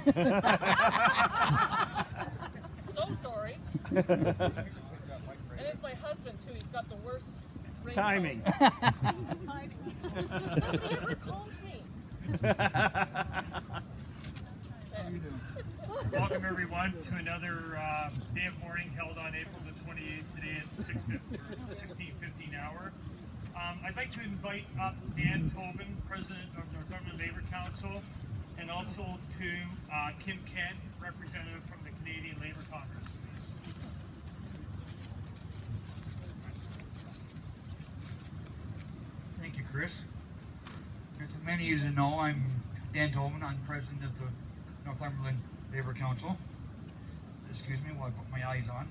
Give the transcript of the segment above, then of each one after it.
So sorry. And it's my husband too. He's got the worst timing. Timing. Nobody ever calls me. Welcome everyone to another day of mourning held on April the 28th today at 16:15 hour. I'd like to invite up Dan Tobin, President of the Northumberland Labour Council, and also to Kim Kent, representative from the Canadian Labour Congress. Please. Thank you, Chris. As many of you know, I'm Dan Tobin. I'm President of the Northumberland Labour Council. Excuse me while I put my eyes on.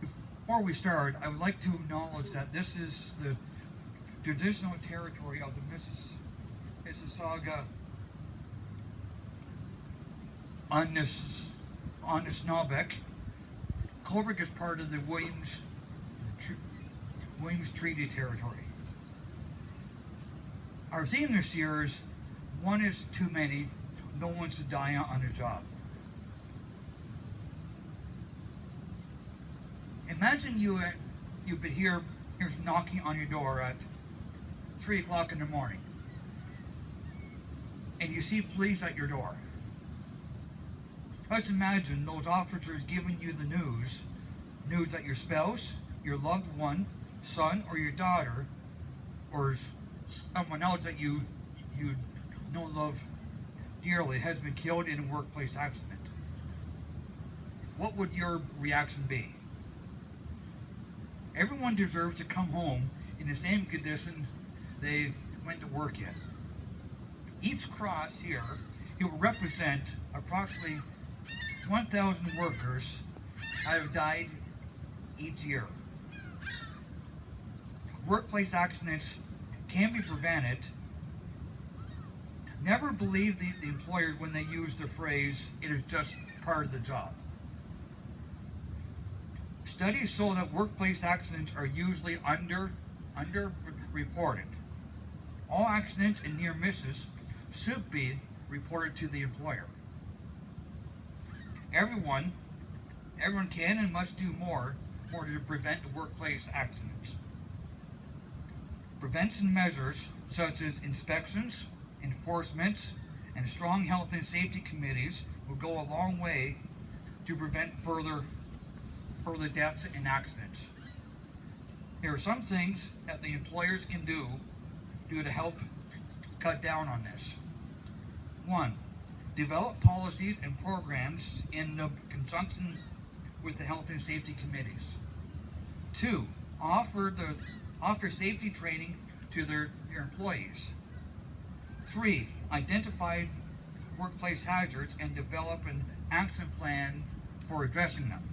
Before we start, I would like to acknowledge that this is the traditional territory of the Mississauga Anishinaabe. Cobourg is part of the Williams Treaty Territory. Our theme this year is "One is too many, no one's to die on a job." Imagine you've been here's knocking on your door at 3 o'clock in the morning, and you see police at your door. Let's imagine those officers giving you the news that your spouse, your loved one, son, or your daughter, or someone else that you know love dearly has been killed in a workplace accident. What would your reaction be? Everyone deserves to come home in the same condition they went to work in. Each cross here, it will represent approximately 1,000 workers that have died each year. Workplace accidents can be prevented. Never believe the employers when they use the phrase, "it is just part of the job." Studies show that workplace accidents are usually underreported. All accidents and near misses should be reported to the employer. Everyone can and must do more to prevent workplace accidents. Prevention measures such as inspections, enforcement, and strong health and safety committees will go a long way to prevent further deaths and accidents. Here are some things that the employers can do to help cut down on this. 1. Develop policies and programs in conjunction with the health and safety committees. 2. Offer safety training to their employees. 3. Identify workplace hazards and develop an action plan for addressing them.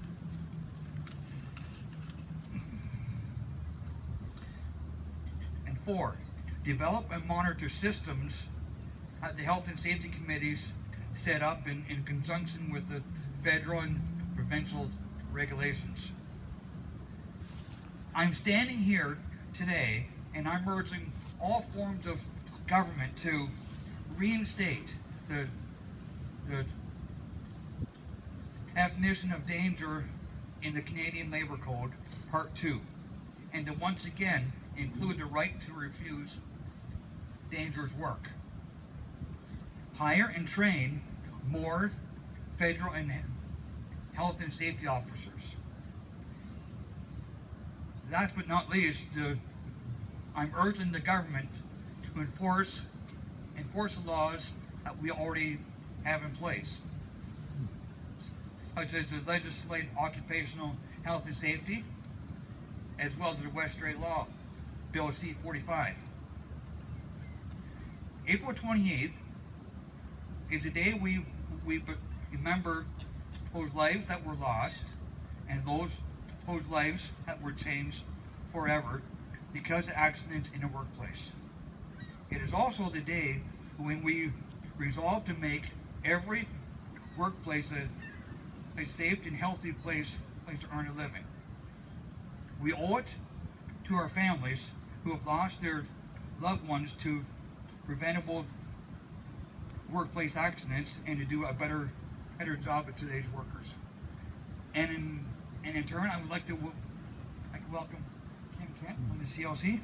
And 4. Develop and monitor systems at the health and safety committees set up in conjunction with the federal and provincial regulations. I'm standing here today and I'm urging all forms of government to reinstate the definition of danger in the Canadian Labour Code, Part 2, and to once again include the right to refuse dangerous work. Hire and train more federal and health and safety officers. Last but not least, I'm urging the government to enforce the laws that we already have in place, such as the legislated occupational health and safety, as well as the West Strait Law, Bill C-45. April 28th is a day we remember those lives that were lost and those lives that were changed forever because of accidents in the workplace. It is also the day when we resolve to make every workplace a safe and healthy place to earn a living. We owe it to our families who have lost their loved ones to preventable workplace accidents and to do a better job of today's workers. And in turn, I would like to welcome Kim Kent from the CLC.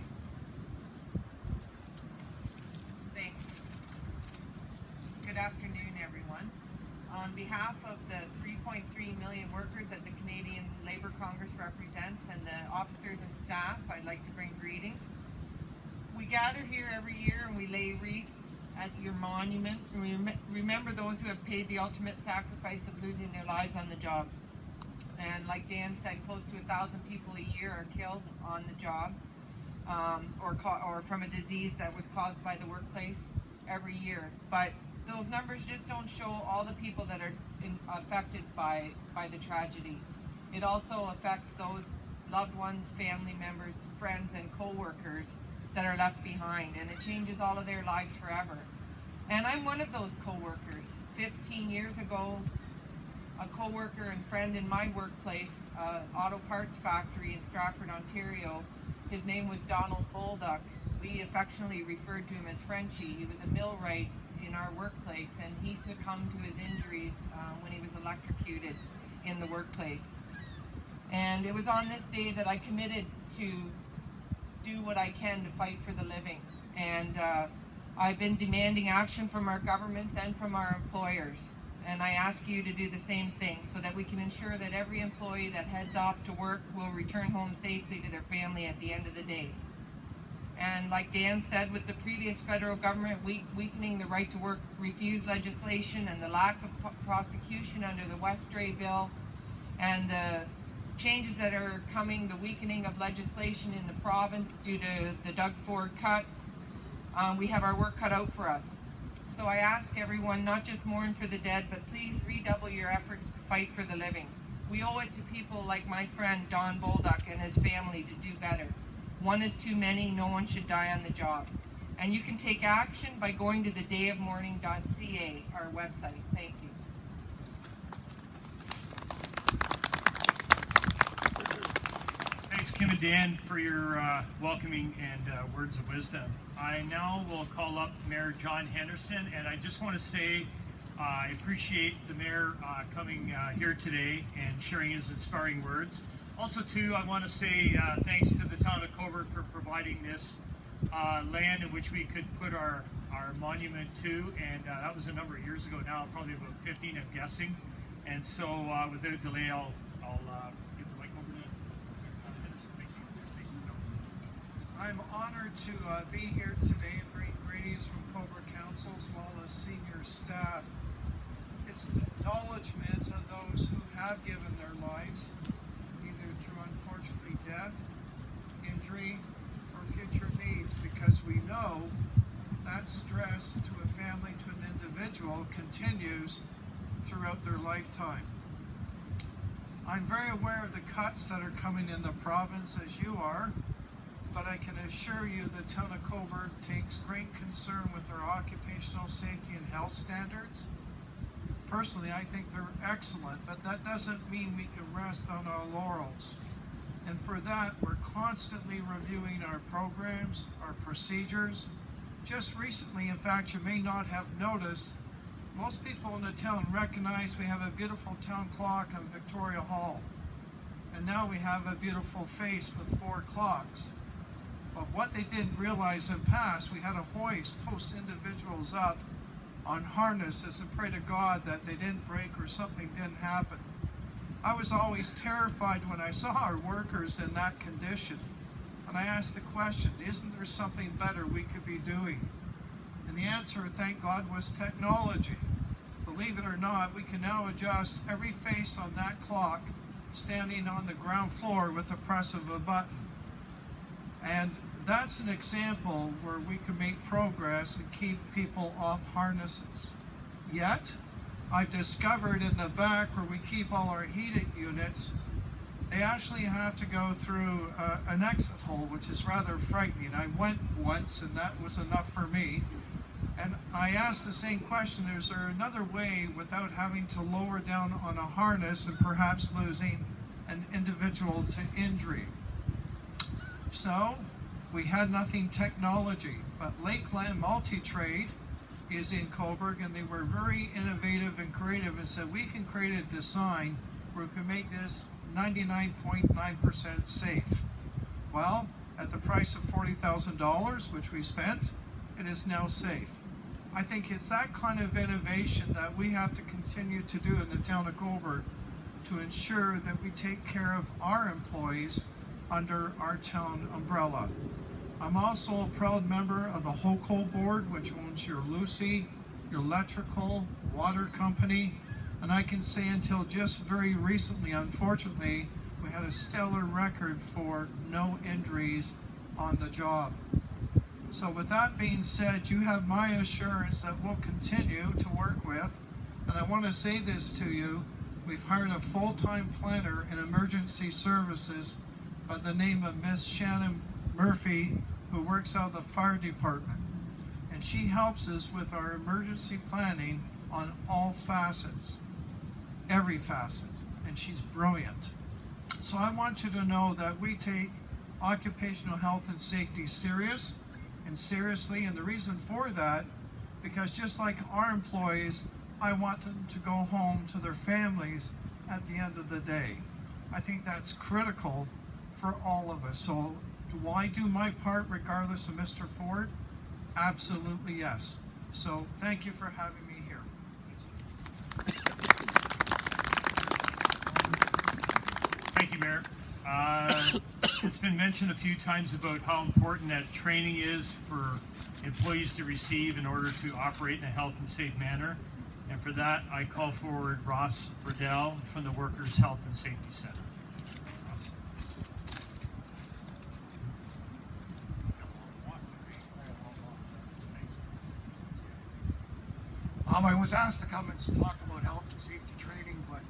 Thanks. Good afternoon, everyone. On behalf of the 3.3 million workers that the Canadian Labour Congress represents and the officers and staff, I'd like to bring greetings. We gather here every year and we lay wreaths at your monument and we remember those who have paid the ultimate sacrifice of losing their lives on the job. And like Dan said, close to 1,000 people a year are killed on the job or from a disease that was caused by the workplace every year. But those numbers just don't show all the people that are affected by the tragedy. It also affects those loved ones, family members, friends, and co-workers that are left behind, and it changes all of their lives forever. And I'm one of those co-workers. 15 years ago, a co-worker and friend in my workplace, auto parts factory in Stratford, Ontario, his name was Donald Bolduck. We affectionately referred to him as Frenchie. He was a millwright in our workplace, and he succumbed to his injuries when he was electrocuted in the workplace. And it was on this day that I committed to do what I can to fight for the living. And I've been demanding action from our governments and from our employers. And I ask you to do the same thing so that we can ensure that every employee that heads off to work will return home safely to their family at the end of the day. And like Dan said, with the previous federal government weakening the right to work refuse legislation and the lack of prosecution under the West Stray bill and the changes that are coming, the weakening of legislation in the province due to the Doug Ford cuts, we have our work cut out for us. So I ask everyone, not just mourn for the dead, but please redouble your efforts to fight for the living. We owe it to people like my friend Don Bolduck and his family to do better. One is too many, no one should die on the job. And you can take action by going to thedayofmourning.ca, our website. Thank you. Thanks, Kim and Dan, for your welcoming and words of wisdom. I now will call up Mayor John Henderson, and I just want to say I appreciate the mayor coming here today and sharing his inspiring words. Also, too, I want to say thanks to the town of Cobourg for providing this land in which we could put our monument to, and that was a number of years ago now, probably about 15, I'm guessing. And so, without delay, I'll give the mic over to John Henderson. Thank you. I'm honored to be here today and bring greetings from Cobourg Council as well as senior staff. It's an acknowledgement of those who have given their lives, either through unfortunately death, injury, or future needs, because we know that stress to a family, to an individual, continues throughout their lifetime. I'm very aware of the cuts that are coming in the province, as you are, but I can assure you the town of Cobourg takes great concern with our occupational safety and health standards. Personally, I think they're excellent, but that doesn't mean we can rest on our laurels. And for that, we're constantly reviewing our programs, our procedures. Just recently, in fact, you may not have noticed, most people in the town recognize we have a beautiful town clock on Victoria Hall. And now we have a beautiful face with 4 clocks. But what they didn't realize in past, we had to hoist those individuals up on harnesses and pray to God that they didn't break or something didn't happen. I was always terrified when I saw our workers in that condition. And I asked the question, isn't there something better we could be doing? And the answer, thank God, was technology. Believe it or not, we can now adjust every face on that clock standing on the ground floor with the press of a button. And that's an example where we can make progress and keep people off harnesses. Yet, I've discovered in the back where we keep all our heating units, they actually have to go through an exit hole, which is rather frightening. I went once and that was enough for me. And I asked the same question, is there another way without having to lower down on a harness and perhaps losing an individual to injury? So, We had nothing technology, but Lakeland Multi-Trade is in Coburg, and they were very innovative and creative and said, we can create a design where we can make this 99.9% safe. Well, at the price of $40,000, which we spent, it is now safe. I think it's that kind of innovation that we have to continue to do in the town of Coburg to ensure that we take care of our employees under our town umbrella. I'm also a proud member of the HOCO board, which owns your Lucy, your electrical, water company, and I can say until just very recently, unfortunately, we had a stellar record for no injuries on the job. So with that being said, you have my assurance that we'll continue to work with, and I want to say this to you, we've hired a full-time planner in emergency services by the name of Miss Shannon Murphy, who works out of the fire department, and she helps us with our emergency planning on all facets, every facet, and she's brilliant. So I want you to know that we take occupational health and safety seriously, and the reason for that, because just like our employees, I want them to go home to their families at the end of the day. I think that's critical for all of us. So do I do my part regardless of Mr. Ford? Absolutely yes. So thank you for having me here. Thank you, Mayor. It's been mentioned a few times about how important that training is for employees to receive in order to operate in a health and safe manner. And for that, I call forward Ross Riddell from the Workers' Health and Safety Center. I was asked to come and talk about health and safety training, but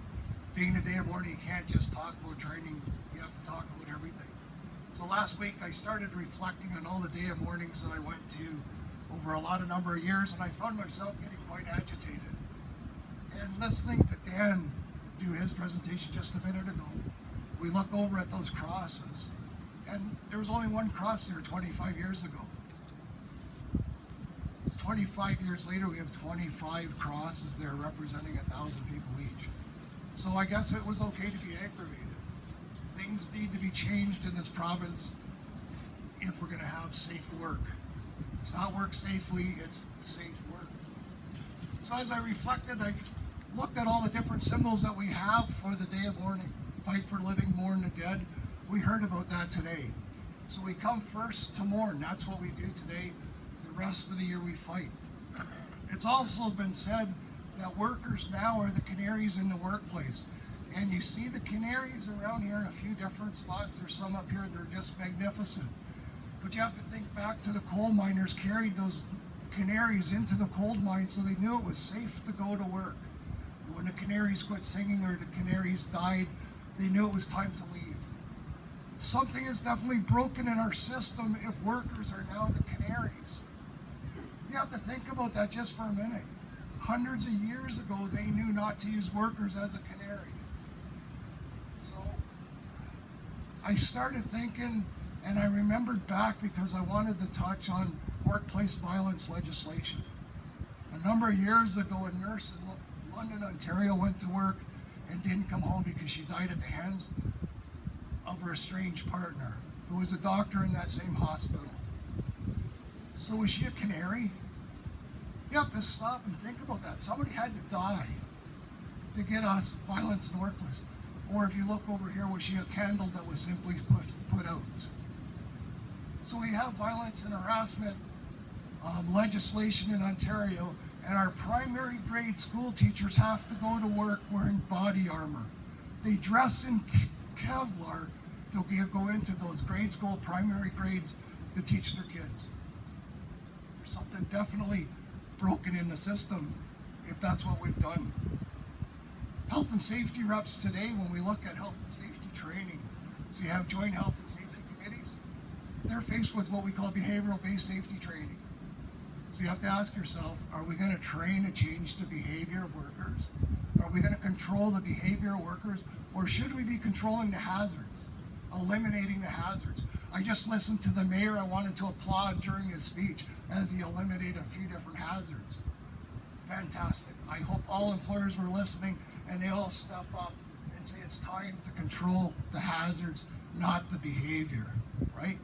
being a day of mourning, you can't just talk about training, you have to talk about everything. So last week I started reflecting on all the day of mournings that I went to over a number of years, and I found myself getting quite agitated. And listening to Dan do his presentation just a minute ago, we look over at those crosses, and there was only one cross there 25 years ago. It's 25 years later, we have 25 crosses there representing 1,000 people each. So I guess it was okay to be aggravated. Things need to be changed in this province if we're going to have safe work. It's not work safely, it's safe work. So as I reflected, I looked at all the different symbols that we have for the day of mourning. Fight for living, mourn the dead. We heard about that today. So we come first to mourn. That's what we do today. The rest of the year we fight. It's also been said that workers now are the canaries in the workplace. And you see the canaries around here in a few different spots. There's some up here that are just magnificent. But you have to think back to the coal miners carried those canaries into the coal mine so they knew it was safe to go to work. When the canaries quit singing or the canaries died, they knew it was time to leave. Something is definitely broken in our system if workers are now the canaries. You have to think about that just for a minute. Hundreds of years ago, they knew not to use workers as a canary. So I started thinking, and I remembered back because I wanted to touch on workplace violence legislation. A number of years ago, a nurse in London, Ontario went to work and didn't come home because she died at the hands of her estranged partner, who was a doctor in that same hospital. So was she a canary? You have to stop and think about that. Somebody had to die to get us violence in the workplace. Or if you look over here, was she a candle that was simply put out? So we have violence and harassment legislation in Ontario, and our primary grade school teachers have to go to work wearing body armor. They dress in Kevlar to go into those grade school primary grades to teach their kids. There's something definitely broken in the system if that's what we've done. Health and safety reps today, when we look at health and safety training, so you have joint health and safety committees, they're faced with what we call behavioral-based safety training. So you have to ask yourself, are we going to train to change the behavior of workers? Are we going to control the behavior of workers? Or should we be controlling the hazards, eliminating the hazards? I just listened to the mayor. I wanted to applaud during his speech as he eliminated a few different hazards. Fantastic. I hope all employers were listening and they all step up and say it's time to control the hazards, not the behavior, right?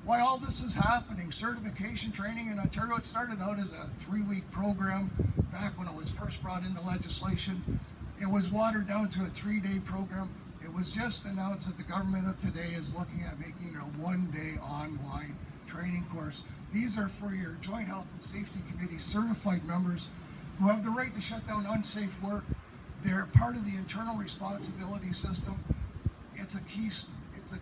Why all this is happening, certification training in Ontario, it started out as a 3-week program back when it was first brought into legislation. It was watered down to a 3-day program. It was just announced that the government of today is looking at making it a 1-day online training course. These are for your Joint Health and Safety Committee certified members who have the right to shut down unsafe work. They're part of the internal responsibility system. It's a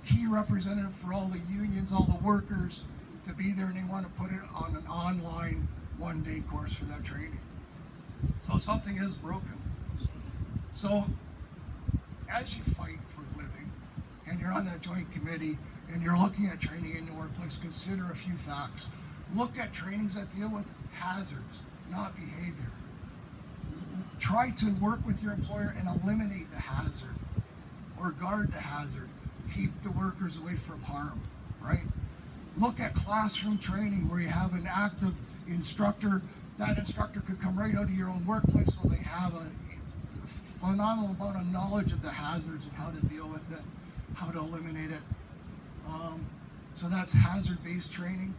key representative for all the unions, all the workers to be there, and they want to put it on an online 1-day course for that training. So something is broken. So as you fight for a living and you're on that joint committee and you're looking at training in the workplace, consider a few facts. Look at trainings that deal with hazards, not behavior. Try to work with your employer and eliminate the hazard or guard the hazard. Keep the workers away from harm, right? Look at classroom training where you have an active instructor. That instructor could come right out of your own workplace, so they have a phenomenal amount of knowledge of the hazards and how to deal with it, how to eliminate it. So that's hazard-based training.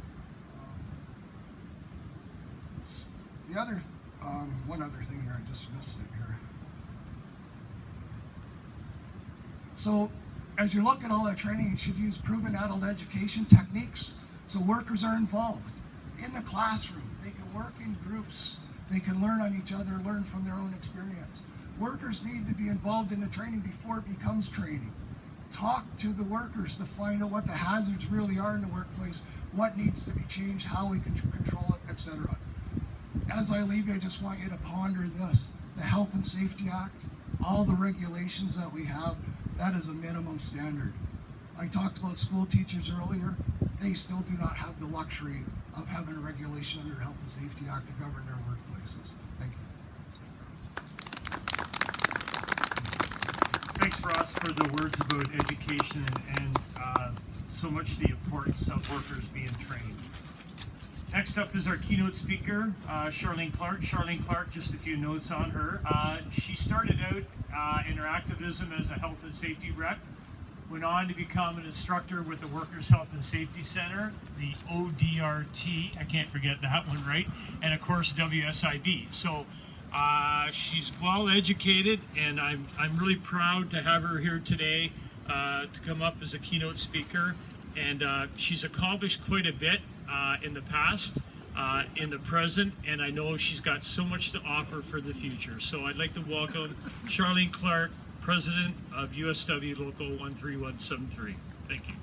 The other, one other thing here, I just missed it here. So as you look at all that training, you should use proven adult education techniques so workers are involved in the classroom. They can work in groups. They can learn on each other, learn from their own experience. Workers need to be involved in the training before it becomes training. Talk to the workers to find out what the hazards really are in the workplace, what needs to be changed, how we can control it, etc. As I leave you, I just want you to ponder this. The Health and Safety Act, all the regulations that we have, that is a minimum standard. I talked about school teachers earlier. They still do not have the luxury of having a regulation under Health and Safety Act to govern their workplaces. Thank you. Thanks, Ross, for the words about education and so much the importance of workers being trained. Next up is our keynote speaker, Charlene Clark. Charlene Clark, just a few notes on her. She started out in her activism as a health and safety rep, went on to become an instructor with the Workers' Health and Safety Center, the ODRT, I can't forget that one, right? And of course, WSIB. So she's well educated, and I'm really proud to have her here today to come up as a keynote speaker. And she's accomplished quite a bit in the past, in the present, and I know she's got so much to offer for the future. So I'd like to welcome Charlene Clark, President of USW Local 13173. Thank you.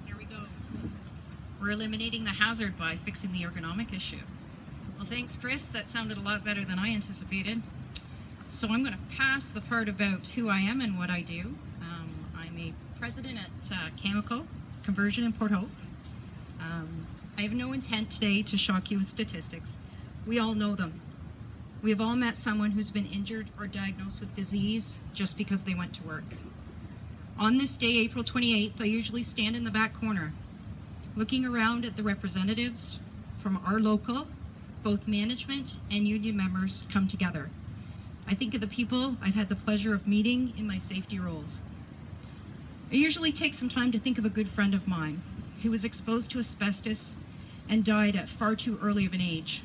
Here we go. We're eliminating the hazard by fixing the ergonomic issue. Well, thanks, Chris. That sounded a lot better than I anticipated. So I'm going to pass the part about who I am and what I do. I'm a president at Cameco Conversion in Port Hope. I have no intent today to shock you with statistics. We all know them. We have all met someone who's been injured or diagnosed with disease just because they went to work. On this day, April 28th, I usually stand in the back corner, looking around at the representatives from our local, both management and union members come together. I think of the people I've had the pleasure of meeting in my safety roles. I usually take some time to think of a good friend of mine who was exposed to asbestos and died at far too early of an age.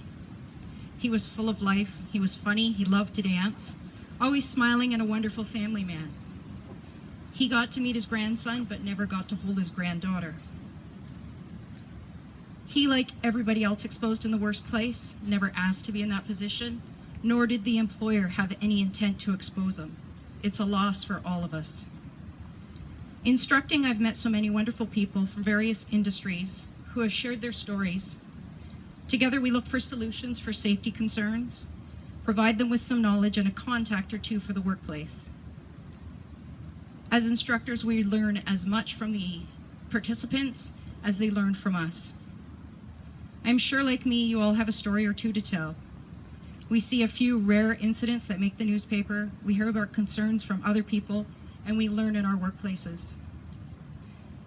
He was full of life, he was funny, he loved to dance, always smiling, and a wonderful family man. He got to meet his grandson but never got to hold his granddaughter. He, like everybody else exposed in the worst place, never asked to be in that position, nor did the employer have any intent to expose him. It's a loss for all of us. Instructing, I've met so many wonderful people from various industries who have shared their stories. Together we look for solutions for safety concerns, provide them with some knowledge and a contact or two for the workplace. As instructors, we learn as much from the participants as they learn from us. I'm sure, like me, you all have a story or two to tell. We see a few rare incidents that make the newspaper, we hear about concerns from other people, and we learn in our workplaces.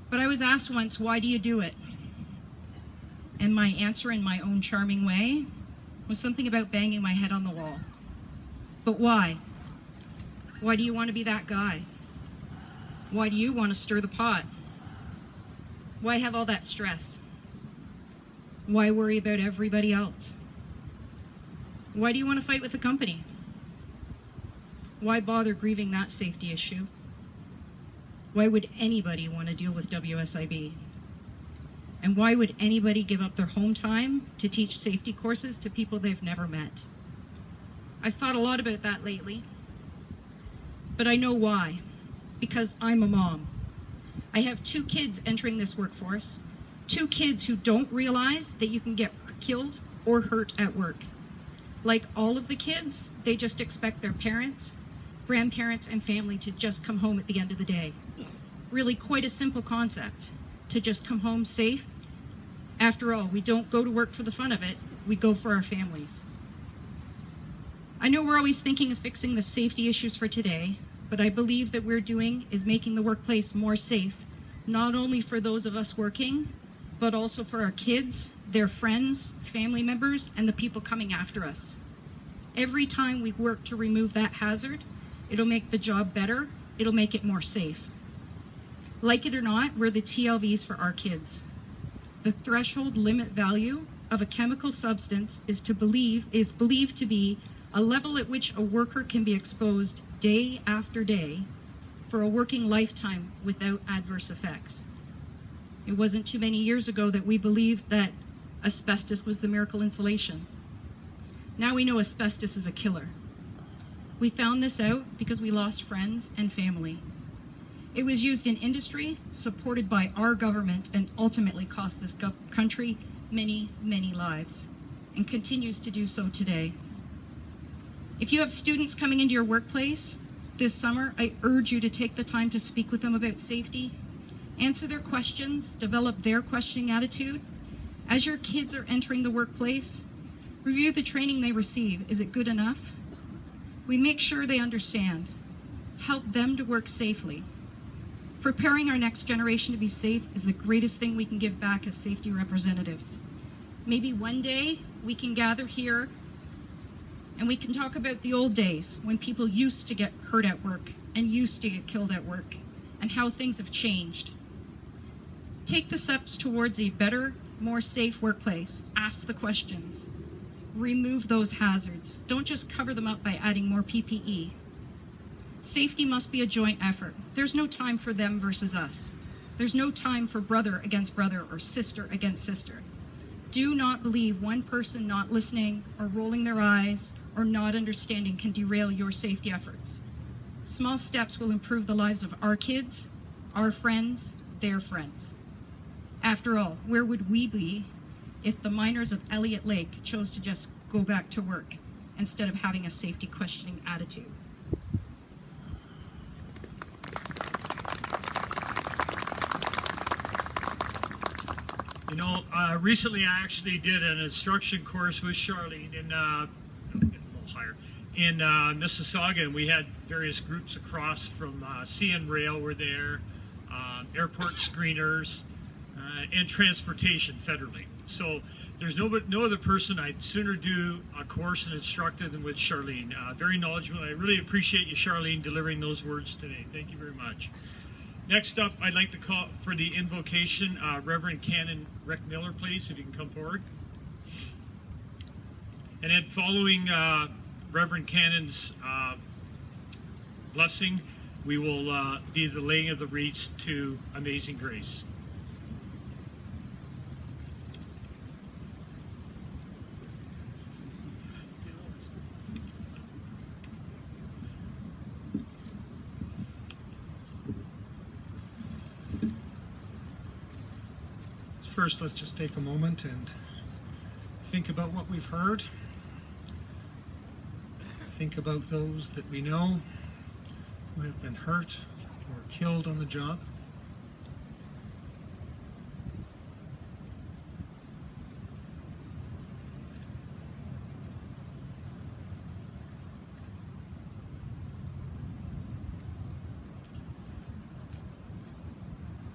But I was asked once, why do you do it? And my answer, in my own charming way, was something about banging my head on the wall. But why? Why do you want to be that guy? Why do you want to stir the pot? Why have all that stress? Why worry about everybody else? Why do you want to fight with the company? Why bother grieving that safety issue? Why would anybody want to deal with WSIB? And why would anybody give up their home time to teach safety courses to people they've never met? I've thought a lot about that lately, but I know why. Because I'm a mom. I have 2 kids entering this workforce, 2 kids who don't realize that you can get killed or hurt at work. Like all of the kids, they just expect their parents, grandparents, and family to just come home at the end of the day. Really quite a simple concept, to just come home safe. After all, we don't go to work for the fun of it, we go for our families. I know we're always thinking of fixing the safety issues for today, but I believe that we're doing is making the workplace more safe, not only for those of us working, but also for our kids, their friends, family members, and the people coming after us. Every time we work to remove that hazard, it'll make the job better, it'll make it more safe. Like it or not, we're the TLVs for our kids. The threshold limit value of a chemical substance is believed to be a level at which a worker can be exposed day after day for a working lifetime without adverse effects. It wasn't too many years ago that we believed that asbestos was the miracle insulation. Now we know asbestos is a killer. We found this out because we lost friends and family. It was used in industry, supported by our government, and ultimately cost this country many, many lives, and continues to do so today. If you have students coming into your workplace this summer, I urge you to take the time to speak with them about safety, answer their questions, develop their questioning attitude. As your kids are entering the workplace, review the training they receive. Is it good enough? We make sure they understand. Help them to work safely. Preparing our next generation to be safe is the greatest thing we can give back as safety representatives. Maybe one day we can gather here and we can talk about the old days when people used to get hurt at work and used to get killed at work and how things have changed. Take the steps towards a better, more safe workplace. Ask the questions. Remove those hazards. Don't just cover them up by adding more PPE. Safety must be a joint effort. There's no time for them versus us. There's no time for brother against brother or sister against sister. Do not believe one person not listening or rolling their eyes or not understanding can derail your safety efforts. Small steps will improve the lives of our kids, our friends, their friends. After all, where would we be if the miners of Elliott Lake chose to just go back to work instead of having a safety questioning attitude? You know, recently I actually did an instruction course with Charlene in Mississauga, and we had various groups across from CN Rail were there, airport screeners, and transportation federally. So there's no other person I'd sooner do a course and instruct than with Charlene. Very knowledgeable. I really appreciate you, Charlene, delivering those words today. Thank you very much. Next up, I'd like to call for the invocation, Reverend Canon Rick Miller, please, if you can come forward. And then following Reverend Canon's blessing, we will be the laying of the wreaths to Amazing Grace. First, let's just take a moment and think about what we've heard. Think about those that we know who have been hurt or killed on the job.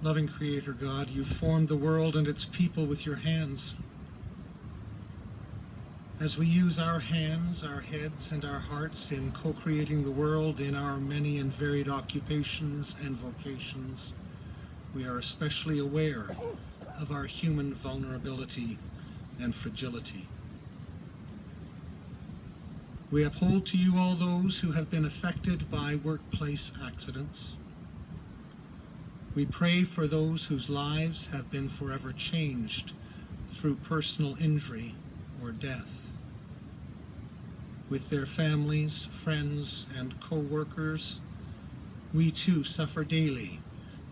Loving Creator God, you formed the world and its people with your hands. As we use our hands, our heads, and our hearts in co-creating the world in our many and varied occupations and vocations, we are especially aware of our human vulnerability and fragility. We uphold to you all those who have been affected by workplace accidents. We pray for those whose lives have been forever changed through personal injury or death. With their families, friends, and co-workers, we too suffer daily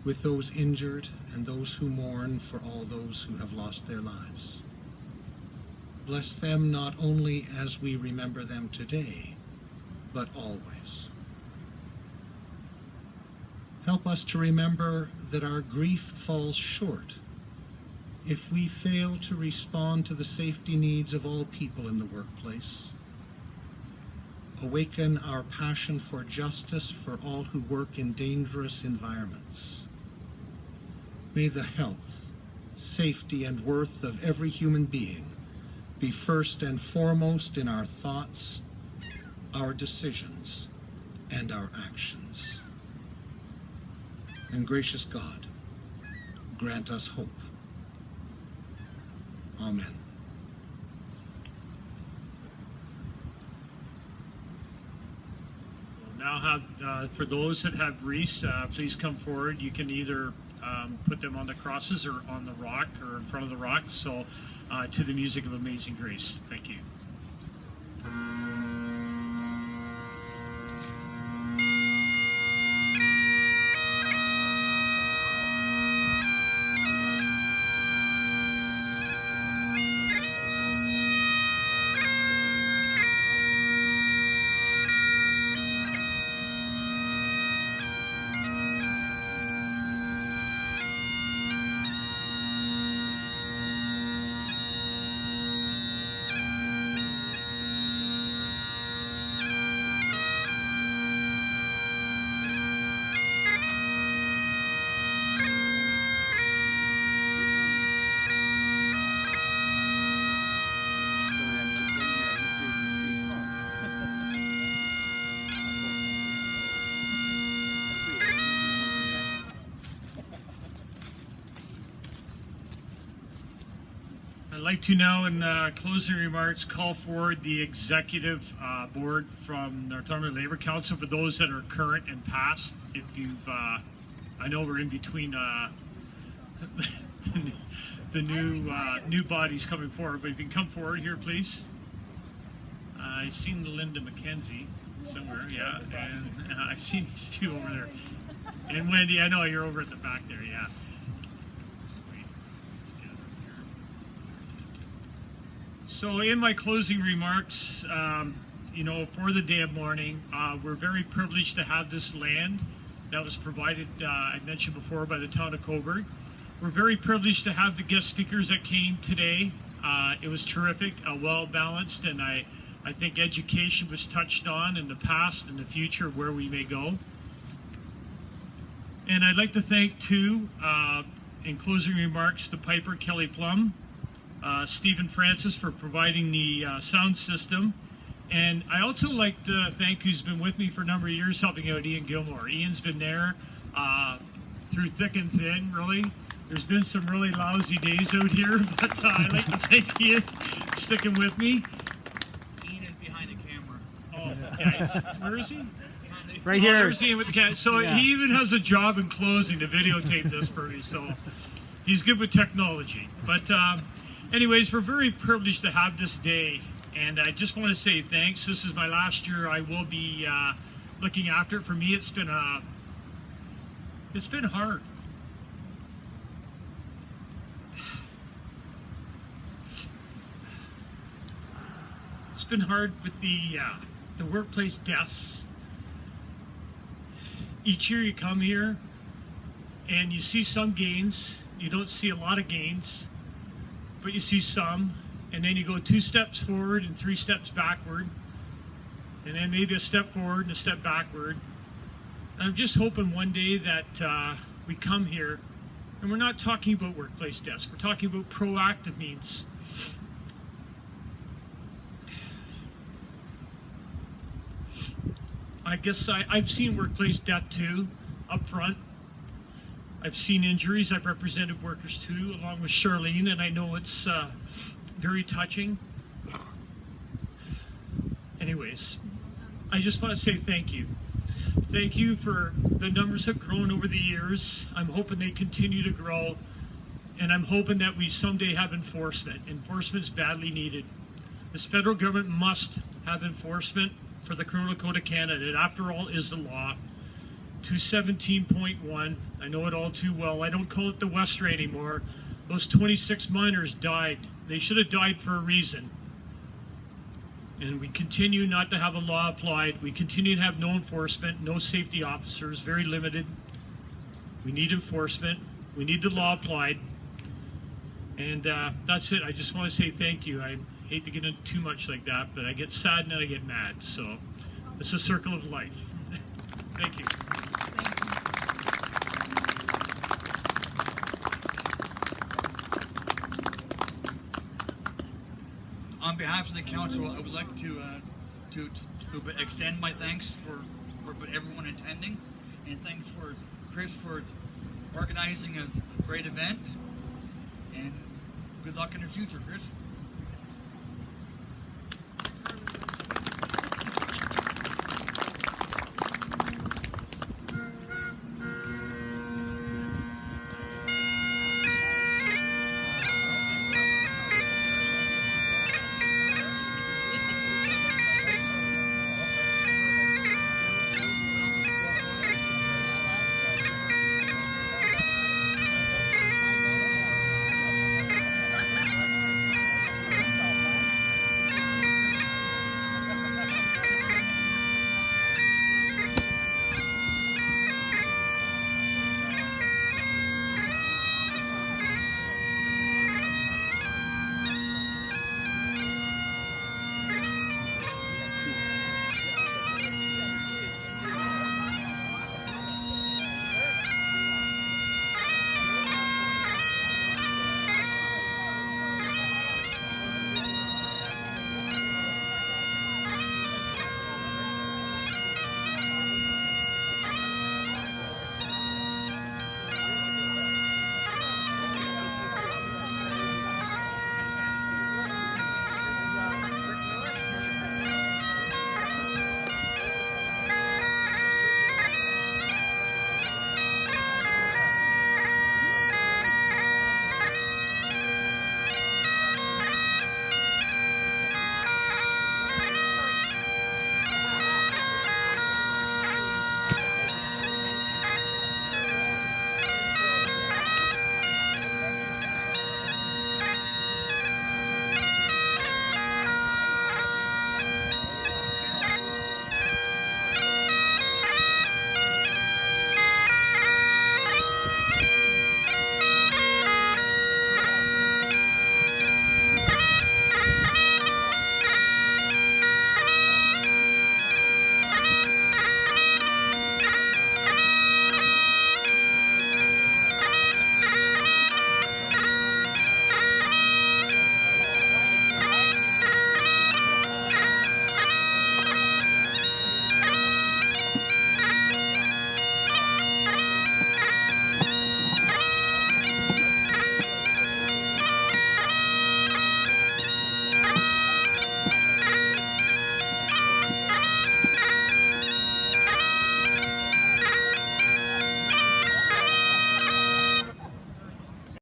with those injured and those who mourn for all those who have lost their lives. Bless them not only as we remember them today, but always. Help us to remember that our grief falls short if we fail to respond to the safety needs of all people in the workplace. Awaken our passion for justice for all who work in dangerous environments. May the health, safety, and worth of every human being be first and foremost in our thoughts, our decisions, and our actions. And gracious God, grant us hope. Amen. We'll now have, for those that have wreaths, please come forward. You can either put them on the crosses or on the rock or in front of the rock. So to the music of Amazing Grace. Thank you. I'd like to now, in closing remarks, call forward the executive board from Northumberland Labour Council for those that are current and past. If you've, I know we're in between the new bodies coming forward, but if you can come forward here, please. I seen Linda McKenzie somewhere, yeah, and I seen these two over there. And Wendy, I know you're over at the back there, yeah. So in my closing remarks, you know, for the day of mourning, we're very privileged to have this land that was provided, I mentioned before, by the town of Cobourg. We're very privileged to have the guest speakers that came today. It was terrific, well balanced, and I think education was touched on in the past and the future where we may go. And I'd like to thank too, in closing remarks, the Piper Kelly Plum, Stephen Francis for providing the sound system. And I also like to thank who's been with me for a number of years helping out, Ian Gilmore. Ian's been there through thick and thin, really. There's been some really lousy days out here, but I'd like to thank Ian for sticking with me. Ian is behind the camera. Oh, yeah, where is he? Right here. There's Ian with the cat. So Yeah. he even has a job in closing to videotape this for me, so he's good with technology. But anyways, we're very privileged to have this day, and I just want to say thanks. This is my last year. I will be looking after it. For me, it's been hard. It's been hard with the workplace deaths. Each year you come here and you see some gains. You don't see a lot of gains, but you see some, and then you go 2 steps forward and 3 steps backward, and then maybe a step forward and a step backward. And I'm just hoping one day that we come here And we're not talking about workplace deaths. We're talking about proactive means. I guess I've seen workplace death too, up front. I've seen injuries. I've represented workers too, along with Charlene, and I know it's very touching. Anyways, I just want to say thank you. Thank you for the numbers have grown over the years. I'm hoping they continue to grow, and I'm hoping that we someday have enforcement. Enforcement's badly needed. This federal government must have enforcement for the Criminal Code of Canada. It, after all, is the law. 217.1, I know it all too well. I don't call it the Westray anymore. Those 26 miners died. They should have died for a reason. And we continue not to have a law applied. We continue to have no enforcement, no safety officers, very limited. We need enforcement. We need the law applied. And that's it. I just want to say thank you. I hate to get into too much like that, but I get sad and then I get mad. So it's a circle of life. Thank you. On behalf of the council, I would like to extend my thanks for everyone attending, and thanks for Chris for organizing a great event, and good luck in the future, Chris.